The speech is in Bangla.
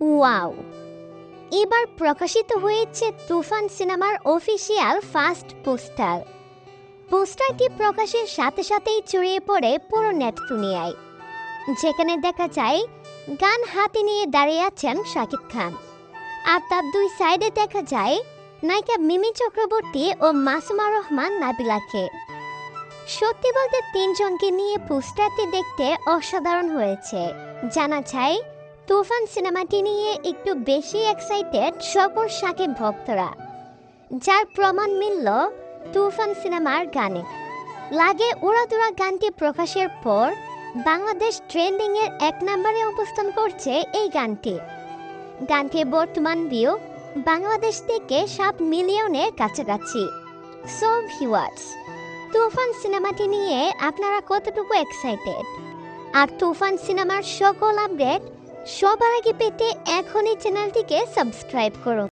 ওয়াও! এবার প্রকাশিত হয়েছে তুফান সিনেমার অফিসিয়াল ফার্স্ট পোস্টার। পোস্টারটি প্রকাশের সাথে সাথেই ছড়িয়ে পড়ে পুরো নেট দুনিয়ায়, যেখানে দেখা যায় গান হাতে নিয়ে দাঁড়িয়ে আছেন শাকিব খান, আর তার দুই সাইডে দেখা যায় নায়িকা মিমি চক্রবর্তী ও মাসুমা রহমান নাবিলাকে। সত্যি বলতে তিনজনকে নিয়ে পোস্টারটি দেখতে অসাধারণ হয়েছে। জানা যায় তুফান সিনেমাটি নিয়ে একটু বেশি এক্সাইটেড সকল শাকিব ভক্তরা, যার প্রমাণ মিলল তুফান সিনেমার গানে। লাগে উড়াদুরা গানটি প্রকাশের পর বাংলাদেশ ট্রেন্ডিংয়ের 1 নম্বরে অবস্থান করছে এই গানটি। গানটির বর্তমান ভিউ বাংলাদেশ থেকে 7 মিলিয়নের কাছাকাছি। সো ভিউয়ার্স, তুফান সিনেমাটি নিয়ে আপনারা কতটুকু এক্সাইটেড? আর তুফান সিনেমার সকল আপডেট সবার আগে পেতে এখনই চ্যানেলটিকে সাবস্ক্রাইব করুন।